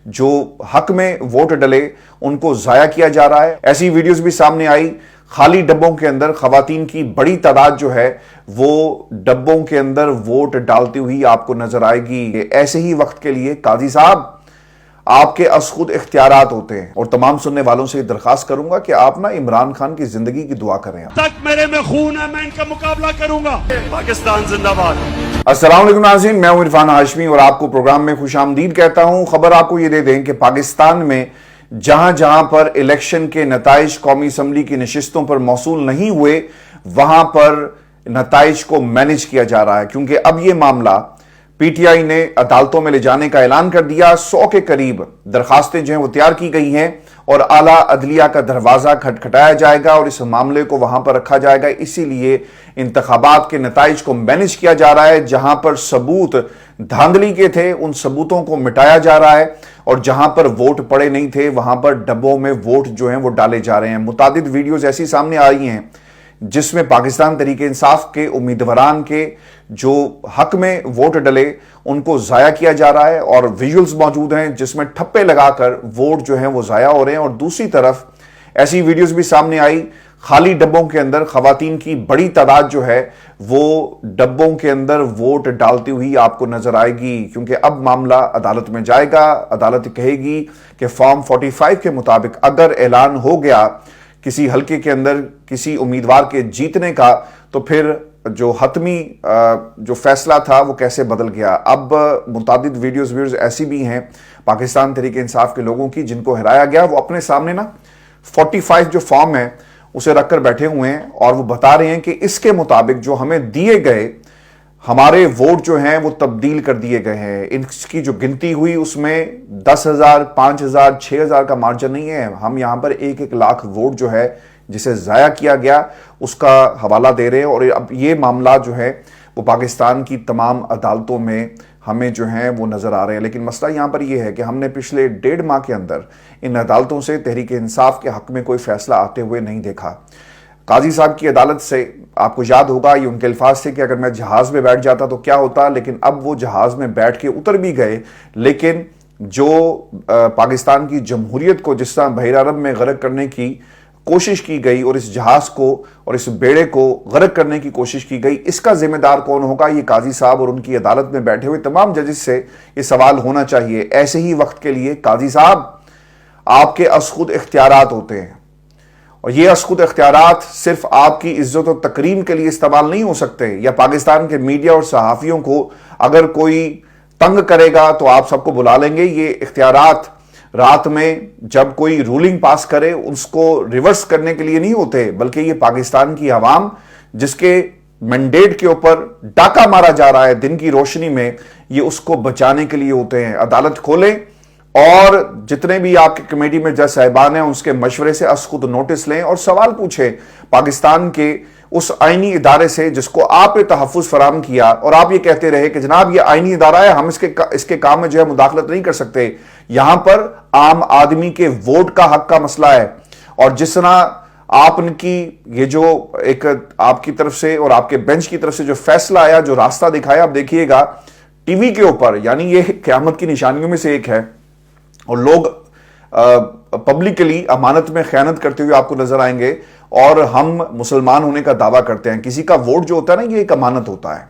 जो हक में वोट डले उनको जाया किया जा रहा है। ऐसी वीडियोस भी सामने आई, खाली डब्बों के अंदर खवातीन की बड़ी तादाद जो है वो डब्बों के अंदर वोट डालती हुई आपको नजर आएगी। ऐसे ही वक्त के लिए काजी साहब आपके खुद इख्तियारात होते हैं और तमाम सुनने वालों से दरखास्त करूंगा कि आप ना इमरान खान की जिंदगी की दुआ करें। तक मेरे में खून है, मैं इनका मुकाबला करूंगा। पाकिस्तान जिंदाबाद। अस्सलाम वालेकुम नाज़रीन, मैं हूं इरफान हाशमी और आपको प्रोग्राम में खुशामदीद कहता हूं। खबर आपको ये दे दें कि पाकिस्तान में जहां जहां पर इलेक्शन के नताइज कौमी असम्बली की नशिस्तों पर मौसूल नहीं हुए वहां पर नताइज को मैनेज किया जा रहा है, क्योंकि अब यह मामला पीटीआई ने अदालतों में ले जाने का ऐलान कर दिया। 100 के करीब दरखास्तें जो हैं वो तैयार की गई हैं और आला अदलिया का दरवाजा खटखटाया जाएगा और इस मामले को वहां पर रखा जाएगा। इसीलिए इंतखाबात के नताइज को मैनेज किया जा रहा है। जहां पर सबूत धांधली के थे उन सबूतों को मिटाया जा रहा है और जहां पर वोट पड़े नहीं थे वहां पर डब्बों में वोट जो हैं वो डाले जा रहे हैं। मुतादिद वीडियोज ऐसी सामने आ रही हैं जिसमें पाकिस्तान तहरीक इंसाफ के उम्मीदवारान के जो हक में वोट डले उनको जाया किया जा रहा है और विजुअल्स मौजूद हैं जिसमें ठप्पे लगाकर वोट जो हैं वो जाया हो रहे हैं। और दूसरी तरफ ऐसी वीडियोस भी सामने आई, खाली डब्बों के अंदर खवातीन की बड़ी तादाद जो है वो डब्बों के अंदर वोट डालती हुई आपको नजर आएगी, क्योंकि अब मामला अदालत में जाएगा। अदालत कहेगी कि फॉर्म 45 के मुताबिक अगर ऐलान हो गया किसी हल्के के अंदर किसी उम्मीदवार के जीतने का तो फिर जो हतमी जो फैसला था वो कैसे बदल गया। अब मुतादिद वीडियोस ऐसी भी हैं पाकिस्तान तहरीक इंसाफ के लोगों की जिनको हराया गया, वो अपने सामने ना 45 जो फॉर्म है उसे रखकर बैठे हुए हैं और वो बता रहे हैं कि इसके मुताबिक जो हमें दिए गए हमारे वोट जो हैं वो तब्दील कर दिए गए हैं। इनकी जो गिनती हुई उसमें 10,000, 5,000, 6,000 का मार्जिन नहीं है। हम यहां पर 1-1 लाख वोट जो है जिसे जाया किया गया उसका हवाला दे रहे हैं और अब ये मामला जो है वो पाकिस्तान की तमाम अदालतों में हमें जो है वो नजर आ रहे हैं। लेकिन मसला यहां पर यह है कि हमने पिछले 1.5 माह के अंदर इन अदालतों से तहरीक इंसाफ के हक में कोई फैसला आते हुए नहीं देखा। काजी साहब की अदालत से आपको याद होगा ये उनके अल्फाज थे कि अगर मैं जहाज में बैठ जाता तो क्या होता, लेकिन अब वो जहाज में बैठ के उतर भी गए। लेकिन जो पाकिस्तान की जमहूरियत को जिस तरह बहर अरब में गर्क करने की कोशिश की गई और इस जहाज को और इस बेड़े को गर्क करने की कोशिश की गई, इसका जिम्मेदार कौन होगा? ये काजी साहब और उनकी अदालत में बैठे हुए तमाम जजेस से ये सवाल होना चाहिए। ऐसे ही वक्त के लिए काजी साहब आपके खुद इख्तियारात होते हैं और ये खुद इख्तियारात सिर्फ आपकी इज्जत और तकरीम के लिए इस्तेमाल नहीं हो सकते, या पाकिस्तान के मीडिया और सहाफ़ियों को अगर कोई तंग करेगा तो आप सबको बुला लेंगे। ये इख्तियारात रात में जब कोई रूलिंग पास करे उसको रिवर्स करने के लिए नहीं होते, बल्कि ये पाकिस्तान की आवाम जिसके मैंडेट के ऊपर डाका मारा जा रहा है दिन की रोशनी में, ये उसको बचाने के लिए होते हैं। अदालत खोलें और जितने भी आपके कमेटी में जज साहिबान हैं उसके मशवरे से खुद नोटिस लें और सवाल पूछें पाकिस्तान के उस आईनी इदारे से जिसको आपने तहफ़्फ़ुज़ फराहम किया और आप ये कहते रहे कि जनाब ये आईनी इदारा है, हम इसके काम में जो है मुदाखलत नहीं कर सकते। यहां पर आम आदमी के वोट का हक का मसला है और जिस तरह आपकी ये जो एक आपकी तरफ से और आपके बेंच की तरफ से जो फैसला आया, जो रास्ता दिखाया, आप देखिएगा टीवी के ऊपर, यानी ये क़यामत की निशानियों में से एक है और लोग पब्लिकली अमानत में खयानत करते हुए आपको नजर आएंगे। और हम मुसलमान होने का दावा करते हैं, किसी का वोट जो होता है ना ये एक अमानत होता है।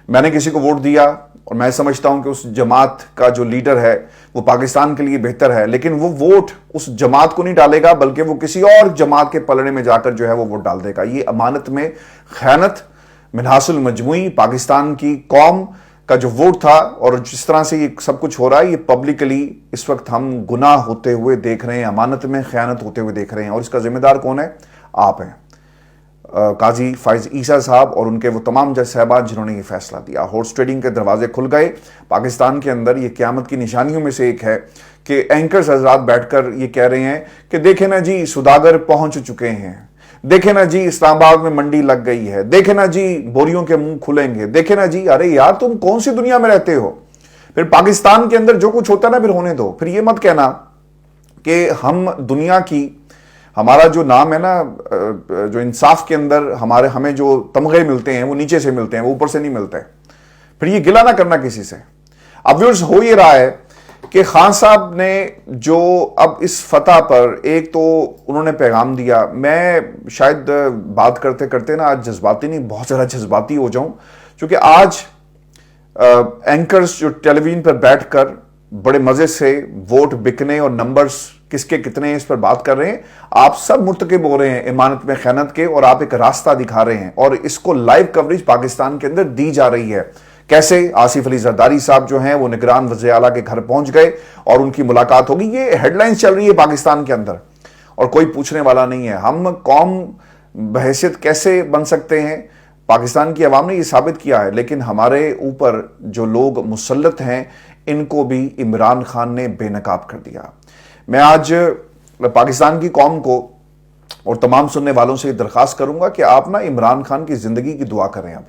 मैंने किसी को वोट दिया और मैं समझता हूं कि उस जमात का जो लीडर है वो पाकिस्तान के लिए बेहतर है, लेकिन वो वोट उस जमात को नहीं डालेगा बल्कि वो किसी और जमात के पलड़े में जाकर जो है वो वोट डाल देगा। ये अमानत में खयानत मिनहासुल मजमुई पाकिस्तान की कौम का जो वोट था और जिस तरह से ये सब कुछ हो रहा है ये पब्लिकली इस वक्त हम गुनाह होते हुए देख रहे हैं, अमानत में खयानत होते हुए देख रहे हैं और इसका जिम्मेदार कौन है? आप हैं, काजी फाइज ईसा साहब और उनके वो तमाम जज साहबान जिन्होंने ये फैसला दिया। हॉर्स ट्रेडिंग के दरवाजे खुल गए पाकिस्तान के अंदर। ये क़यामत की निशानियों में से एक है कि एंकर्स हजरात बैठकर ये कह रहे हैं कि देखें ना जी सौदागर पहुंच चुके हैं, देखें ना जी इस्लामाबाद में मंडी लग गई है, देखें ना जी बोरियों के मुंह खुलेंगे, देखें ना जी। अरे यार तुम कौन सी दुनिया में रहते हो? फिर पाकिस्तान के अंदर जो कुछ होता है ना फिर होने दो। फिर ये मत कहना कि हम दुनिया की, हमारा जो नाम है ना जो इंसाफ के अंदर हमें जो तमगे मिलते हैं वो नीचे से मिलते हैं, वो ऊपर से नहीं मिलते। پھر یہ گلہ نہ کرنا کسی سے. اب ویورز ہو یہ رہا ہے کہ خان صاحب نے جو اب اس فتح پر ایک تو انہوں نے پیغام دیا. میں شاید بات کرتے کرتے نا آج جذباتی نہیں بہت زیادہ جذباتی ہو جاؤں, کیونکہ آج اینکرز جو ٹیلی ویژن پر بیٹھ کر بڑے مزے سے ووٹ بکنے اور نمبرز کس کے کتنے ہیں اس پر بات کر رہے ہیں. آپ سب مرتکب ہو رہے ہیں امانت میں خیانت کے, اور آپ ایک راستہ دکھا رہے ہیں, اور اس کو لائیو کوریج پاکستان کے اندر دی جا رہی ہے. کیسے آصف علی زرداری صاحب جو ہیں وہ نگران وزیر اعلیٰ کے گھر پہنچ گئے اور ان کی ملاقات ہوگی. یہ ہیڈ لائنز چل رہی ہے پاکستان کے اندر اور کوئی پوچھنے والا نہیں ہے. ہم قوم بحیثیت کیسے بن سکتے ہیں؟ پاکستان کی عوام نے یہ ثابت کیا ہے, لیکن ہمارے اوپر جو لوگ مسلط ہیں ان کو بھی عمران خان نے بے نقاب کر دیا. میں آج پاکستان کی قوم کو اور تمام سننے والوں سے یہ درخواست کروں گا کہ آپ نا عمران خان کی زندگی کی دعا کریں اب,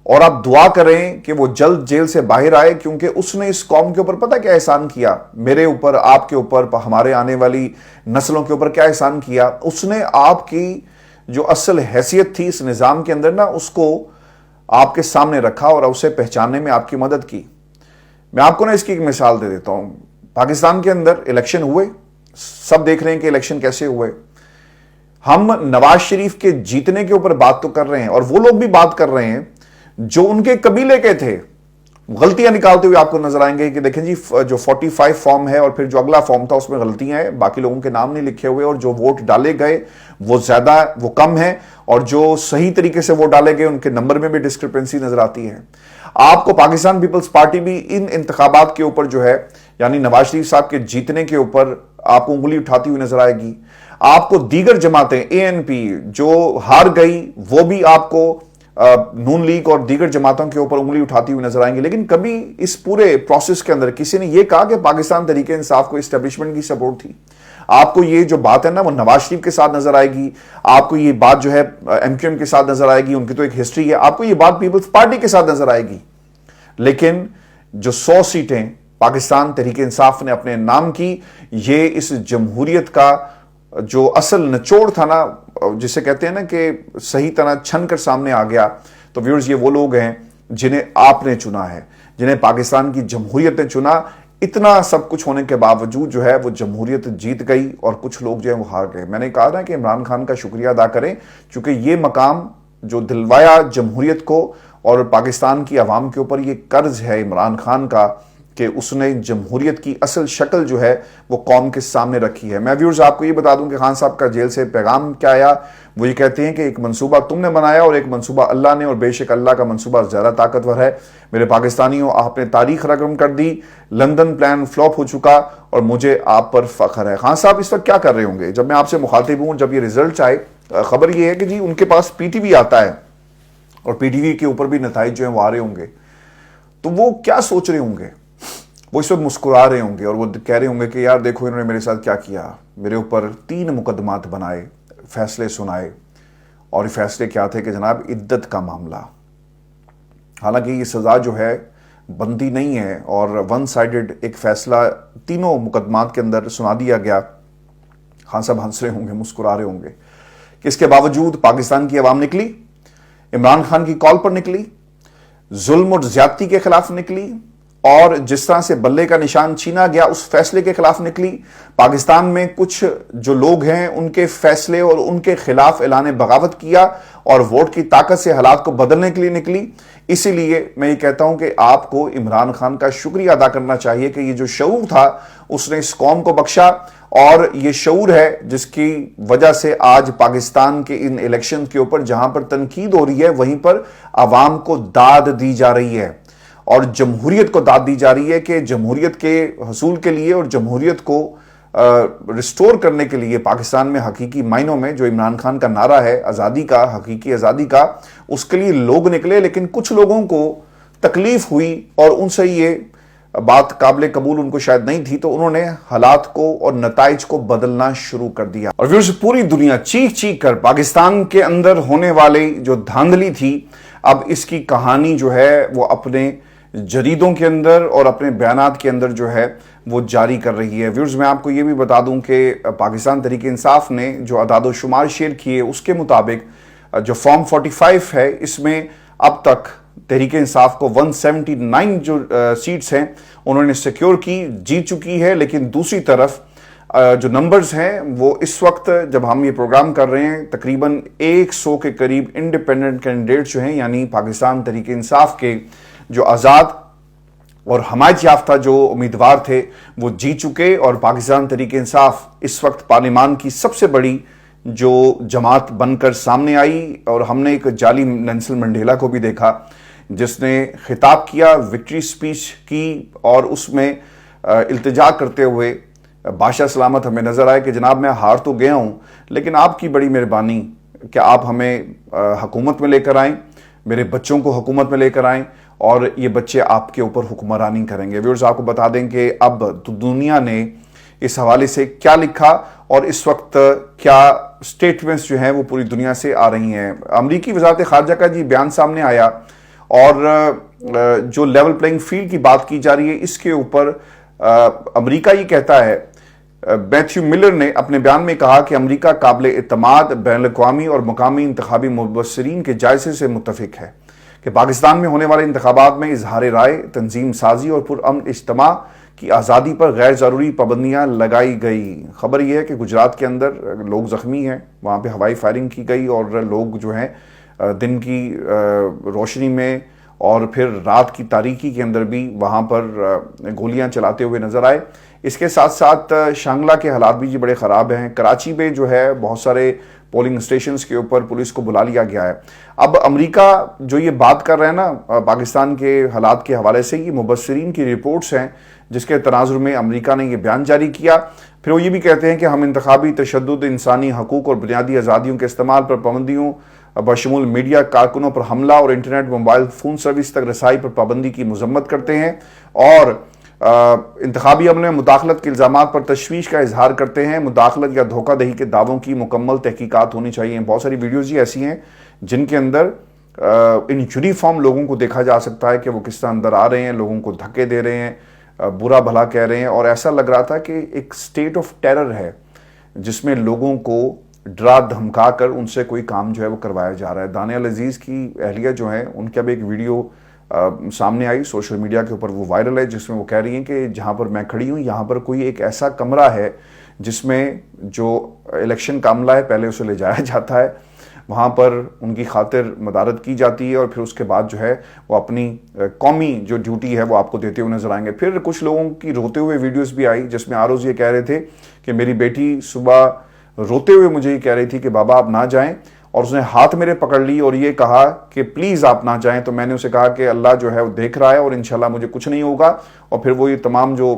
اور آپ دعا کریں کہ وہ جلد جیل سے باہر آئے, کیونکہ اس نے اس قوم کے اوپر پتہ کیا احسان کیا, میرے اوپر, آپ کے اوپر, ہمارے آنے والی نسلوں کے اوپر کیا احسان کیا. اس نے آپ کی جو اصل حیثیت تھی اس نظام کے اندر نا اس کو آپ کے سامنے رکھا اور اسے پہچاننے میں آپ کی مدد کی. میں آپ کو نا اس کی ایک مثال دے دیتا ہوں. پاکستان کے اندر الیکشن ہوئے, سب دیکھ رہے ہیں کہ الیکشن کیسے ہوئے. ہم نواز شریف کے جیتنے کے اوپر بات تو کر رہے ہیں, اور وہ لوگ بھی بات کر رہے ہیں جو ان کے قبیلے کے تھے. غلطیاں نکالتے ہوئے آپ کو نظر آئیں گے کہ دیکھیں جی جو 45 فارم ہے اور پھر جو اگلا فارم تھا اس میں غلطیاں ہیں, باقی لوگوں کے نام نہیں لکھے ہوئے, اور جو ووٹ ڈالے گئے وہ زیادہ وہ کم ہیں, اور جو صحیح طریقے سے ووٹ ڈالے گئے ان کے نمبر میں بھی ڈسکرپنسی نظر آتی ہے. آپ کو پاکستان پیپلز پارٹی بھی ان انتخابات کے اوپر جو ہے یعنی نواز شریف صاحب کے جیتنے کے اوپر آپ کو انگلی اٹھاتی ہوئی نظر آئے گی. آپ کو دیگر جماعتیں ANP جو ہار گئی وہ بھی آپ کو نون لیگ اور دیگر جماعتوں کے اوپر انگلی اٹھاتی ہوئی نظر آئیں گے. لیکن کبھی اس پورے پروسیس کے اندر کسی نے یہ کہا کہ پاکستان تحریک انصاف کو اسٹیبلشمنٹ کی سپورٹ تھی. آپ کو یہ جو بات ہے نا وہ نواز شریف کے ساتھ نظر آئے گی, آپ کو یہ بات جو ہے MQM کے ساتھ نظر آئے گی, ان کی تو ایک ہسٹری ہے, آپ کو یہ بات پیپلز پارٹی کے ساتھ نظر آئے گی. لیکن جو 100 سیٹیں پاکستان تحریک انصاف نے اپنے نام کی, یہ اس جمہوریت کا جو اصل نچوڑ تھا نا, جسے کہتے ہیں نا کہ صحیح طرح چھن کر سامنے آ گیا. تو ویورز یہ وہ لوگ ہیں جنہیں آپ نے چنا ہے, جنہیں پاکستان کی جمہوریت نے چنا. اتنا سب کچھ ہونے کے باوجود جو ہے وہ جمہوریت جیت گئی اور کچھ لوگ جو ہیں وہ ہار گئے. میں نے کہا نا کہ عمران خان کا شکریہ ادا کریں, چونکہ یہ مقام جو دلوایا جمہوریت کو اور پاکستان کی عوام کے اوپر یہ قرض ہے عمران خان کا کہ اس نے جمہوریت کی اصل شکل جو ہے وہ قوم کے سامنے رکھی ہے. میں ویورز آپ کو یہ بتا دوں کہ خان صاحب کا جیل سے پیغام کیا آیا. وہ یہ کہتے ہیں کہ ایک منصوبہ تم نے بنایا اور ایک منصوبہ اللہ نے, اور بے شک اللہ کا منصوبہ زیادہ طاقتور ہے. میرے پاکستانیوں, آپ نے تاریخ رقم کر دی, لندن پلان فلاپ ہو چکا اور مجھے آپ پر فخر ہے. خان صاحب اس وقت کیا کر رہے ہوں گے؟ جب میں آپ سے مخاطب ہوں, جب یہ ریزلٹ آئے, خبر یہ ہے کہ جی ان کے پاس PTV آتا ہے اور PTV کے اوپر بھی نتائج جو ہیں وہ آ رہے ہوں گے, تو وہ کیا سوچ رہے ہوں گے؟ وہ اس وقت مسکرا رہے ہوں گے اور وہ کہہ رہے ہوں گے کہ یار دیکھو انہوں نے میرے ساتھ کیا کیا, میرے اوپر 3 مقدمات بنائے, فیصلے سنائے, اور یہ فیصلے کیا تھے کہ جناب عدت کا معاملہ. حالانکہ یہ سزا جو ہے بنتی نہیں ہے اور ون سائیڈڈ ایک فیصلہ تینوں مقدمات کے اندر سنا دیا گیا. خان صاحب ہنس رہے ہوں گے, مسکرا رہے ہوں گے کہ اس کے باوجود پاکستان کی عوام نکلی, عمران خان کی کال پر نکلی, ظلم اور زیادتی کے خلاف نکلی, اور جس طرح سے بلے کا نشان چھینا گیا اس فیصلے کے خلاف نکلی. پاکستان میں کچھ جو لوگ ہیں ان کے فیصلے اور ان کے خلاف اعلان بغاوت کیا اور ووٹ کی طاقت سے حالات کو بدلنے کے لیے نکلی. اسی لیے میں یہ کہتا ہوں کہ آپ کو عمران خان کا شکریہ ادا کرنا چاہیے کہ یہ جو شعور تھا اس نے اس قوم کو بخشا, اور یہ شعور ہے جس کی وجہ سے آج پاکستان کے ان الیکشن کے اوپر جہاں پر تنقید ہو رہی ہے وہیں پر عوام کو داد دی جا رہی ہے اور جمہوریت کو داد دی جا رہی ہے کہ جمہوریت کے حصول کے لیے اور جمہوریت کو ریسٹور کرنے کے لیے پاکستان میں حقیقی معنوں میں جو عمران خان کا نعرہ ہے آزادی کا, حقیقی آزادی کا, اس کے لیے لوگ نکلے. لیکن کچھ لوگوں کو تکلیف ہوئی اور ان سے یہ بات قابل قبول ان کو شاید نہیں تھی, تو انہوں نے حالات کو اور نتائج کو بدلنا شروع کر دیا. اور ویورز پوری دنیا چیخ چیخ کر پاکستان کے اندر ہونے والے جو دھاندلی تھی, اب اس کی کہانی جو ہے وہ اپنے جریدوں کے اندر اور اپنے بیانات کے اندر جو ہے وہ جاری کر رہی ہے. ویورز میں آپ کو یہ بھی بتا دوں کہ پاکستان تحریک انصاف نے جو اعداد و شمار شیئر کیے اس کے مطابق جو فارم 45 ہے اس میں اب تک तहरीक इंसाफ को 179 जो सीट्स हैं उन्होंने सिक्योर की, जीत चुकी है। लेकिन दूसरी तरफ जो नंबर्स हैं वो इस वक्त जब हम ये प्रोग्राम कर रहे हैं तकरीबन 100 के करीब इंडिपेंडेंट कैंडिडेट जो हैं, यानी पाकिस्तान तहरीक इंसाफ के जो आज़ाद और हमायत याफ्ता जो उम्मीदवार थे वो जीत चुके, और पाकिस्तान तहरीक इंसाफ इस वक्त पार्लियामान की सबसे बड़ी जो जमात बनकर सामने आई। और हमने एक जाली नेल्सन मंडेला को भी देखा जिसने खिताब किया, विक्ट्री स्पीच की, और उसमें इल्तिजा करते हुए बादशाह सलामत हमें नजर आए कि जनाब मैं हार तो गया हूं लेकिन आपकी बड़ी मेहरबानी कि आप हमें हुकूमत में लेकर आएं, मेरे बच्चों को हुकूमत में लेकर आएं और ये बच्चे आपके ऊपर हुक्मरानी करेंगे। व्यूअर्स, आपको बता दें कि अब दुनिया ने इस हवाले से क्या लिखा और इस वक्त क्या स्टेटमेंट्स जो हैं वो पूरी दुनिया से आ रही हैं। अमरीकी वजारत खारजा का जी बयान सामने आया और जो लेवल प्लेइंग फील्ड की बात की जा रही है इसके ऊपर अमरीका ये कहता है, मैथ्यू मिलर ने अपने बयान में कहा कि अमरीका काबिल एतमाद बैनुल-अक़वामी और मुकामी इंतखाबी मुबस्सिरीन के जायजे से मुत्तफिक है कि पाकिस्तान में होने वाले इंतखाबात में इजहार राय, तंजीम साजी और पुरअमन इज्तिमा की आज़ादी पर गैर ज़रूरी पाबंदियाँ लगाई गई। खबर यह है कि गुजरात के अंदर लोग ज़ख्मी हैं, वहाँ पे हवाई फायरिंग की गई और लोग जो हैं दिन की रोशनी में और फिर रात की तारीकी के अंदर भी वहाँ पर गोलियाँ चलाते हुए नज़र आए। इसके साथ साथ शांगला के हालात भी जी बड़े ख़राब हैं। कराची में जो है बहुत सारे पोलिंग स्टेशंस के ऊपर पुलिस को बुला लिया गया है। अब अमेरिका जो ये बात कर रहे हैं ना पाकिस्तान के हालात के हवाले से, ये मुबस्सिरीन की रिपोर्ट्स हैं जिसके तनाजुर में अमेरिका ने ये बयान जारी किया। फिर वो ये भी कहते हैं कि हम इंतखाबी तशद्दुद, इंसानी हकूक़ और बुनियादी आज़ादियों के इस्तेमाल पर पाबंदियों बशमूल मीडिया कारकुनों पर हमला और इंटरनेट मोबाइल फ़ोन सर्विस तक रसाई पर पाबंदी की मजम्मत करते हैं और इंतखाबी अमल में मुदाखलत के इल्ज़ामात पर तशवीश का इजहार करते हैं। मुदाखलत या धोखा दही के दावों की मुकम्मल तहकीकात होनी चाहिए। बहुत सारी वीडियोज़ ही ऐसी हैं जिनके अंदर इन यूनिफॉर्म लोगों को देखा जा सकता है कि वो किस तरह अंदर आ रहे हैं, लोगों को धक्के दे रहे हैं, बुरा भला कह रहे हैं, और ऐसा लग रहा था कि एक स्टेट ऑफ टेरर है जिसमें लोगों को डरा धमका कर उनसे कोई काम जो है वो करवाया जा रहा है। दानियाल अजीज़ की अहलिया जो है उनकी अब एक वीडियो सामने आई सोशल मीडिया के ऊपर, वो वायरल है, जिसमें वो कह रही हैं कि जहाँ पर मैं खड़ी हूँ यहाँ पर कोई एक ऐसा कमरा है जिसमें जो इलेक्शन का अमला है पहले उसे ले जाया जाता है, वहाँ पर उनकी खातिर मदारत की जाती है और फिर उसके बाद जो है वो अपनी कौमी जो ड्यूटी है वो आपको देते हुए नजर आएंगे। फिर कुछ लोगों की रोते हुए वीडियोस भी आई जिसमें आरोज ये कह रहे थे कि मेरी बेटी सुबह रोते हुए मुझे ये कह रही थी कि बाबा आप ना जाएं, और उसने हाथ मेरे पकड़ ली और ये कहा कि प्लीज़ आप ना जाएं। तो मैंने उसे कहा कि अल्लाह जो है वो देख रहा है और इंशाल्लाह मुझे कुछ नहीं होगा। और फिर वो ये तमाम जो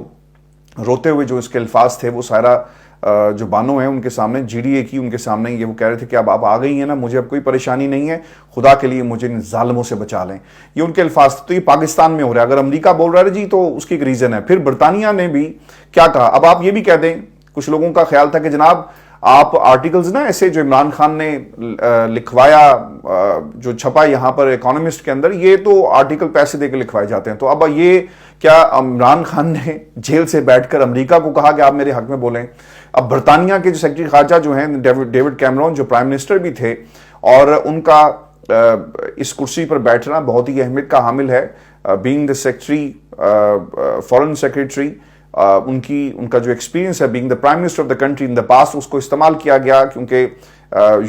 रोते हुए जो इसके अल्फाज थे वो सारा जो बानो है उनके सामने, GDA की उनके सामने ये वो कह रहे थे कि अब आप आ गई हैं ना, मुझे अब कोई परेशानी नहीं है, खुदा के लिए मुझे इन जालिमों से बचा लें, ये उनके अल्फाज थे। तो ये पाकिस्तान में हो रहा है। अगर अमेरिका बोल रहा है जी तो उसकी एक रीज़न है। फिर बरतानिया ने भी क्या कहा, अब आप ये भी कह दें, कुछ लोगों का ख्याल था कि जनाब आप आर्टिकल्स ना ऐसे जो इमरान खान ने लिखवाया जो छपा यहाँ पर इकोनॉमिस्ट के अंदर, ये तो आर्टिकल पैसे देकर लिखवाए जाते हैं। तो अब ये क्या इमरान खान ने जेल से बैठकर अमेरिका को कहा कि आप मेरे हक में बोलें? अब बरतानिया के जो सेक्रेटरी खारजा जो हैं डेविड कैमरॉन, जो प्राइम मिनिस्टर भी थे, और उनका इस कुर्सी पर बैठना बहुत ही अहमियत का हामिल है। Being the secretary foreign secretary, उनका जो एक्सपीरियंस है being the prime minister of the country in the past, उसको इस्तेमाल किया गया क्योंकि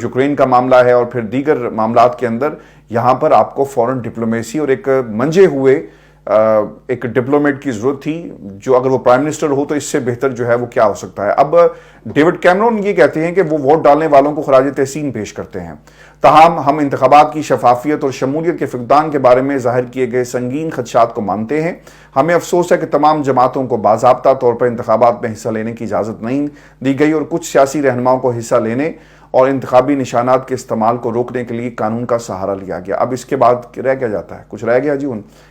यूक्रेन का मामला है और फिर दीगर मामलात के अंदर यहाँ पर आपको फॉरेन डिप्लोमेसी और एक मंजे हुए एक डिप्लोमेट की जरूरत थी, जो अगर वो प्राइम मिनिस्टर हो तो इससे बेहतर जो है वो क्या हो सकता है। अब डेविड कैमरॉन ये कहते हैं कि वो वोट डालने वालों को खराज तहसीन पेश करते हैं। तमाम हम इंतखाबात की शफाफियत और शमूलियत के फुकदान के बारे में जाहिर किए गए संगीन खदशात को मानते हैं। हमें अफसोस है कि तमाम जमातों को बाज़ाब्ता तौर पर इंतखाबात में हिस्सा लेने की इजाज़त नहीं दी गई और कुछ सियासी रहनुमाओं को हिस्सा लेने और इंतखाबी निशानात के इस्तेमाल को रोकने के लिए कानून का सहारा लिया गया। अब इसके बाद रह क्या जाता है? कुछ रह गया जी?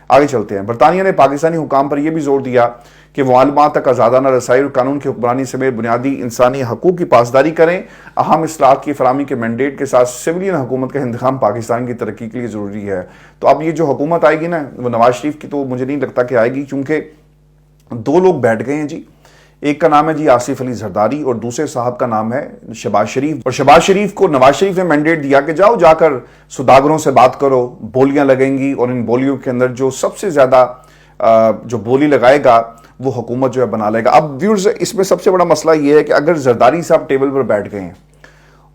आगे चलते हैं। बरतानिया ने पाकिस्तानी हुकाम पर यह भी जोर दिया कि वो मालूमात तक आज़ादाना रसाई और कानून की हुक्मरानी समेत बुनियादी इंसानी हकूक़ की पासदारी करें। अहम इस्लाहात की फराहमी के मैंडेट के साथ सिविलियन हुकूमत का इंतखाम पाकिस्तान की तरक्की के लिए ज़रूरी है। तो अब ये जो हुकूमत आएगी ना, वो नवाज शरीफ की तो मुझे नहीं लगता कि आएगी, क्योंकि दो लोग बैठ गए हैं जी। ایک کا نام ہے جی آصف علی زرداری اور دوسرے صاحب کا نام ہے شہباز شریف. اور شہباز شریف کو نواز شریف نے مینڈیٹ دیا کہ جاؤ جا کر سوداگروں سے بات کرو, بولیاں لگیں گی اور ان بولیوں کے اندر جو سب سے زیادہ جو بولی لگائے گا وہ حکومت جو ہے بنا لے گا. اب ویورز اس میں سب سے بڑا مسئلہ یہ ہے کہ اگر زرداری صاحب ٹیبل پر بیٹھ گئے ہیں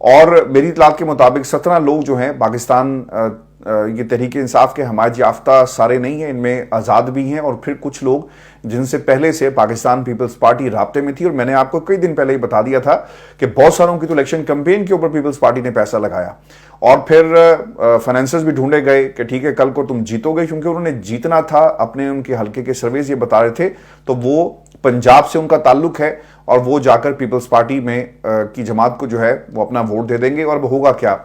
اور میری اطلاعات کے مطابق 17 لوگ جو ہیں پاکستان یہ تحریک انصاف کے حمایت یافتہ سارے نہیں ہیں, ان میں آزاد بھی ہیں اور پھر کچھ لوگ جن سے پہلے سے پاکستان پیپلز پارٹی رابطے میں تھی, اور میں نے آپ کو کئی دن پہلے ہی بتا دیا تھا کہ بہت ساروں کی تو الیکشن کمپین کے اوپر پیپلز پارٹی نے پیسہ لگایا اور پھر فائنینسرز بھی ڈھونڈے گئے کہ ٹھیک ہے کل کو تم جیتو گے, کیونکہ انہوں نے جیتنا تھا. اپنے ان کے حلقے کے سرویز یہ بتا رہے تھے, تو وہ پنجاب سے ان کا تعلق ہے اور وہ جا کر پیپلز پارٹی میں کی جماعت کو جو ہے وہ اپنا ووٹ دے دیں گے. اور ہوگا کیا,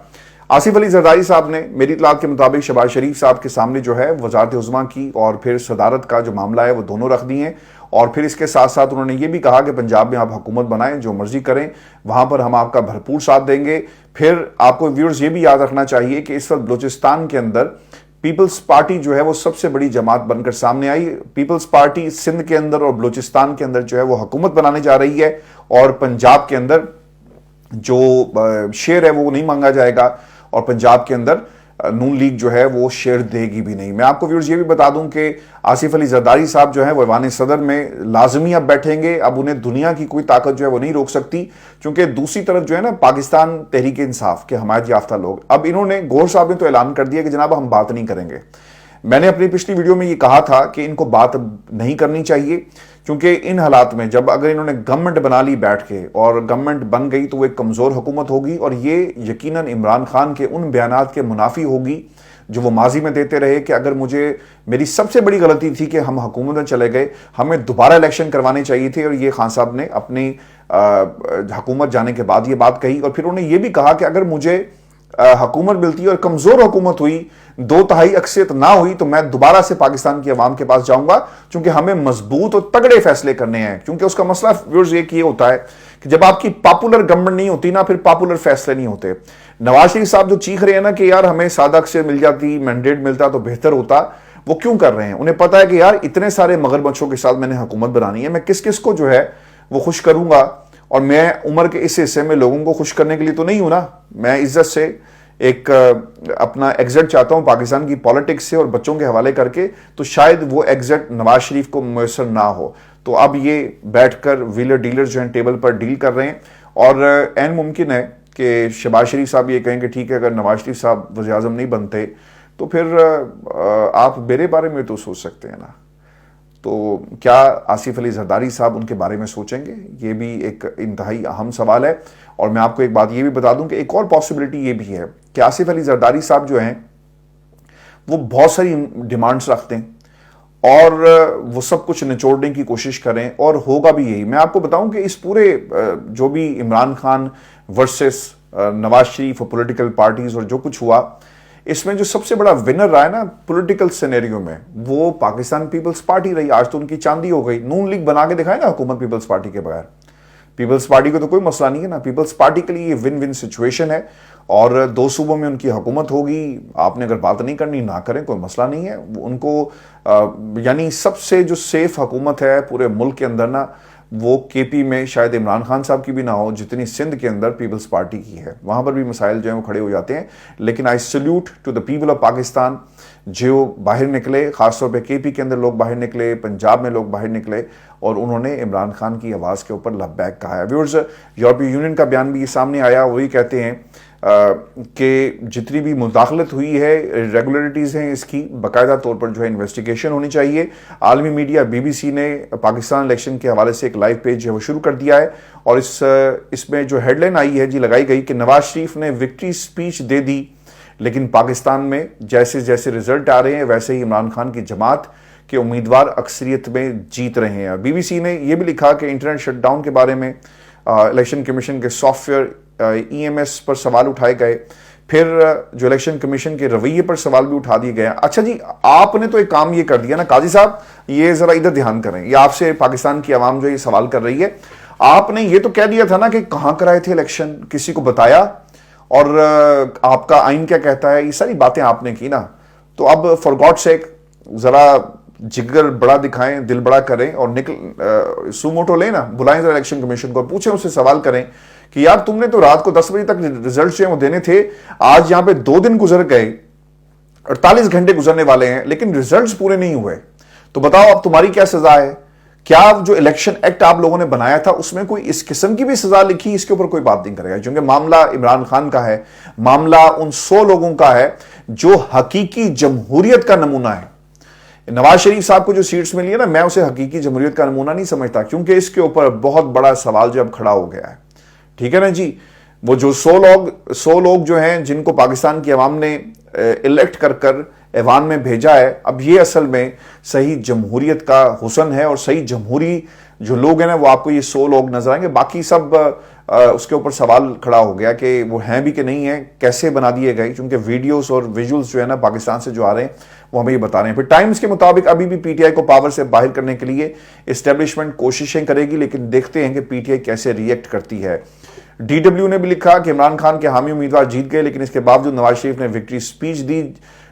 آصف علی زرداری صاحب نے میری اطلاعات کے مطابق شہباز شریف صاحب کے سامنے جو ہے وزارت عظمیٰ کی اور پھر صدارت کا جو معاملہ ہے وہ دونوں رکھ دی ہیں, اور پھر اس کے ساتھ ساتھ انہوں نے یہ بھی کہا کہ پنجاب میں آپ حکومت بنائیں, جو مرضی کریں, وہاں پر ہم آپ کا بھرپور ساتھ دیں گے. پھر آپ کو ویورز یہ بھی یاد رکھنا چاہیے کہ اس وقت بلوچستان کے اندر پیپلز پارٹی جو ہے وہ سب سے بڑی جماعت بن کر سامنے آئی. پیپلز پارٹی سندھ کے اندر اور بلوچستان کے اندر جو ہے وہ حکومت بنانے جا رہی ہے, اور پنجاب کے اندر جو شیئر ہے وہ نہیں مانگا جائے گا, اور پنجاب کے اندر نون لیگ جو ہے وہ شیئر دے گی بھی نہیں. میں آپ کو ویورز یہ بھی بتا دوں کہ آصف علی زرداری صاحب جو ہیں وہ ایوان صدر میں لازمی اب بیٹھیں گے. اب انہیں دنیا کی کوئی طاقت جو ہے وہ نہیں روک سکتی, کیونکہ دوسری طرف جو ہے نا پاکستان تحریک انصاف کے حمایت یافتہ لوگ, اب انہوں نے گور صاحب نے تو اعلان کر دیا کہ جناب ہم بات نہیں کریں گے. میں نے اپنی پچھلی ویڈیو میں یہ کہا تھا کہ ان کو بات نہیں کرنی چاہیے, کیونکہ ان حالات میں جب اگر انہوں نے گورنمنٹ بنا لی بیٹھ کے اور گورنمنٹ بن گئی تو وہ ایک کمزور حکومت ہوگی, اور یہ یقیناً عمران خان کے ان بیانات کے منافی ہوگی جو وہ ماضی میں دیتے رہے کہ اگر میری سب سے بڑی غلطی تھی کہ ہم حکومت میں چلے گئے, ہمیں دوبارہ الیکشن کروانے چاہیے تھے. اور یہ خان صاحب نے اپنی حکومت جانے کے بعد یہ بات کہی, اور پھر انہوں نے یہ بھی کہا کہ اگر مجھے حکومت ملتی اور کمزور حکومت ہوئی, 2/3 اکثریت نہ ہوئی, تو میں دوبارہ سے پاکستان کی عوام کے پاس جاؤں گا, کیونکہ ہمیں مضبوط اور تگڑے فیصلے کرنے ہیں. کیونکہ اس کا مسئلہ ویورز یہ ہوتا ہے کہ جب آپ کی پاپولر گورنمنٹ نہیں ہوتی نا, پھر پاپولر فیصلے نہیں ہوتے. نواز شریف صاحب جو چیخ رہے ہیں نا کہ یار ہمیں سادہ اکثریت مل جاتی, مینڈیٹ ملتا تو بہتر ہوتا, وہ کیوں کر رہے ہیں؟ انہیں پتا ہے کہ یار اتنے سارے مگرمچھوں کے ساتھ میں نے حکومت بنانی ہے, میں کس کس کو جو ہے وہ خوش کروں گا, اور میں عمر کے اس حصے میں لوگوں کو خوش کرنے کے لیے تو نہیں ہوں نا. میں عزت سے ایک اپنا ایگزٹ چاہتا ہوں پاکستان کی پالیٹکس سے اور بچوں کے حوالے کر کے, تو شاید وہ ایگزٹ نواز شریف کو میسر نہ ہو. تو اب یہ بیٹھ کر ویلر ڈیلر جو ہیں ٹیبل پر ڈیل کر رہے ہیں, اور عین ممکن ہے کہ شہباز شریف صاحب یہ کہیں کہ ٹھیک ہے اگر نواز شریف صاحب وزیر اعظم نہیں بنتے تو پھر آپ میرے بارے میں تو سوچ سکتے ہیں نا. تو کیا آصف علی زرداری صاحب ان کے بارے میں سوچیں گے؟ یہ بھی ایک انتہائی اہم سوال ہے. اور میں آپ کو ایک بات یہ بھی بتا دوں کہ ایک اور پاسبلٹی یہ بھی ہے کہ آصف علی زرداری صاحب جو ہیں وہ بہت ساری ڈیمانڈز رکھتے ہیں اور وہ سب کچھ نچوڑنے کی کوشش کریں, اور ہوگا بھی یہی. میں آپ کو بتاؤں کہ اس پورے جو بھی عمران خان ورسس نواز شریف اور پولیٹیکل پارٹیز اور جو کچھ ہوا, اس میں جو سب سے بڑا ونر رہا ہے نا پولیٹیکل سینیریو میں, وہ پاکستان پیپلز پارٹی رہی. آج تو ان کی چاندی ہو گئی. نون لیگ بنا کے دکھائے نا حکومت پیپلز پارٹی کے بغیر. پیپلز پارٹی کو تو کوئی مسئلہ نہیں ہے نا, پیپلز پارٹی کے لیے یہ ون ون سچویشن ہے, اور 2 صوبوں میں ان کی حکومت ہوگی. آپ نے اگر بات نہیں کرنی نہ کریں, کوئی مسئلہ نہیں ہے. ان کو یعنی سب سے جو سیف حکومت ہے پورے ملک کے اندر نا, وہ کے پی میں شاید عمران خان صاحب کی بھی نہ ہو جتنی سندھ کے اندر پیپلز پارٹی کی ہے. وہاں پر بھی مسائل جو ہیں وہ کھڑے ہو جاتے ہیں, لیکن I salute to the people of Pakistan جو باہر نکلے, خاص طور پہ کے پی کے اندر لوگ باہر نکلے, پنجاب میں لوگ باہر نکلے, اور انہوں نے عمران خان کی آواز کے اوپر لبیک کہا ہے. ویورز, یورپی یونین کا بیان بھی یہ سامنے آیا, وہی کہتے ہیں کہ جتنی بھی مداخلت ہوئی ہے, ریگولیرٹیز ہیں, اس کی باقاعدہ طور پر جو ہے انویسٹیگیشن ہونی چاہیے. عالمی میڈیا بی بی سی نے پاکستان الیکشن کے حوالے سے ایک لائیو پیج ہے وہ شروع کر دیا ہے, اور اس میں جو ہیڈ لائن آئی ہے جی لگائی گئی کہ نواز شریف نے وکٹری سپیچ دے دی, لیکن پاکستان میں جیسے جیسے رزلٹ آ رہے ہیں ویسے ہی عمران خان کی جماعت کے امیدوار اکثریت میں جیت رہے ہیں. بی بی سی نے یہ بھی لکھا کہ انٹرنیٹ شٹ ڈاؤن کے بارے میں الیکشن کمیشن کے software E M S پر سوال اٹھائے گئے, پھر جو الیکشن کمیشن کے رویے پر سوال بھی اٹھا دیے گئے. اچھا جی, آپ نے تو ایک کام یہ کر دیا نا قاضی صاحب, یہ ذرا ادھر دھیان کریں, یہ آپ سے پاکستان کی عوام جو یہ سوال کر رہی ہے, آپ نے یہ تو کہہ دیا تھا نا کہ کہاں کرائے تھے الیکشن, کسی کو بتایا, اور آپ کا آئین کیا کہتا ہے, یہ ساری باتیں آپ نے کی نا. تو اب فار گاڈ سیک ذرا जिगर बड़ा दिखाएं, दिल बड़ा करें और निकल सुमोटो लें ना, बुलाएं जरा इलेक्शन कमीशन को, पूछें उससे सवाल करें कि यार तुमने तो रात को 10 बजे तक रिजल्ट जो है वो देने थे, आज यहां पे 2 दिन गुजर गए, 48 घंटे गुजरने वाले हैं, लेकिन रिजल्ट्स पूरे नहीं हुए, तो बताओ अब तुम्हारी क्या सजा है? क्या जो इलेक्शन एक्ट आप लोगों ने बनाया था उसमें कोई इस किस्म की भी सजा लिखी? इसके ऊपर कोई बात नहीं करेगा, क्योंकि मामला इमरान खान का है, मामला उन 100 लोगों का है जो हकीकी जमहूरियत का नमूना है। नवाज शरीफ साहब को जो सीट्स मिली है ना, मैं उसे हकीकी जमहूरियत का नमूना नहीं समझता, क्योंकि इसके ऊपर बहुत बड़ा सवाल जो अब खड़ा हो गया है। ठीक है ना जी, वो जो 100 लोग जो हैं जिनको पाकिस्तान की अवाम ने इलेक्ट कर ऐवान में भेजा है, अब ये असल में सही जमहूरियत का हुस्न है, और सही जमहूरी जो लोग हैं ना वो आपको ये 100 लोग नजर आएंगे। बाकी सब उसके ऊपर सवाल खड़ा हो गया कि वो हैं भी कि नहीं है, कैसे बना दिए गए, क्योंकि वीडियोस और विजुअल्स जो है ना पाकिस्तान से जो आ रहे हैं वो हमें ये बता रहे हैं। फिर टाइम्स के मुताबिक अभी भी पीटीआई को पावर से बाहर करने के लिए एस्टेब्लिशमेंट कोशिशें करेगी, लेकिन देखते हैं कि पीटीआई कैसे रिएक्ट करती है। डीडब्ल्यू ने भी लिखा कि इमरान खान के हामी उम्मीदवार जीत गए, लेकिन इसके बावजूद नवाज शरीफ ने विक्ट्री स्पीच दी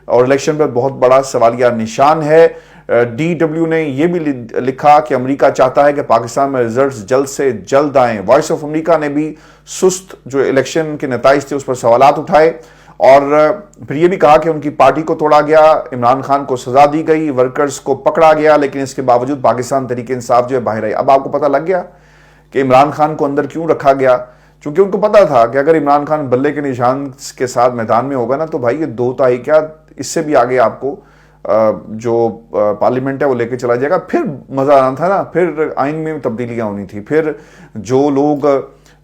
और इलेक्शन पर बहुत बड़ा सवालिया निशान है। डीडब्ल्यू ने यह भी लिखा कि अमेरिका चाहता है कि पाकिस्तान में रिजल्ट्स जल्द से जल्द आएं। वॉइस ऑफ अमेरिका ने भी सुस्त जो इलेक्शन के नताइज थे उस पर सवालात उठाए, और फिर यह भी कहा कि उनकी पार्टी को तोड़ा गया, इमरान खान को सजा दी गई, वर्कर्स को पकड़ा गया, लेकिन इसके बावजूद पाकिस्तान तहरीक इंसाफ जो है बाहर आई। अब आपको पता लग गया कि इमरान खान को अंदर क्यों रखा गया, क्योंकि उनको पता था कि अगर इमरान खान बल्ले के निशान के साथ मैदान में होगा ना, तो भाई ये 2 तिहाई क्या इससे भी आगे आपको जो पार्लियामेंट है वो लेके चला जाएगा। फिर मजा आना था ना, फिर आइन में तब्दीलियां होनी थी, फिर जो लोग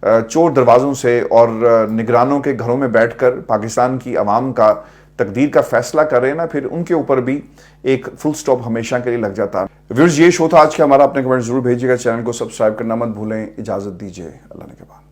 चोर दरवाजों से और निगरानों के घरों में बैठकर पाकिस्तान की अवाम का तकदीर का फैसला कर रहे हैं ना, फिर उनके ऊपर भी एक फुल स्टॉप हमेशा के लिए लग जाता। व्यूअर्स, ये शो था आज का हमारा, अपने कमेंट जरूर भेजिएगा, चैनल को सब्सक्राइब करना मत भूलें। इजाजत दीजिए, अल्लाह ने के बाद।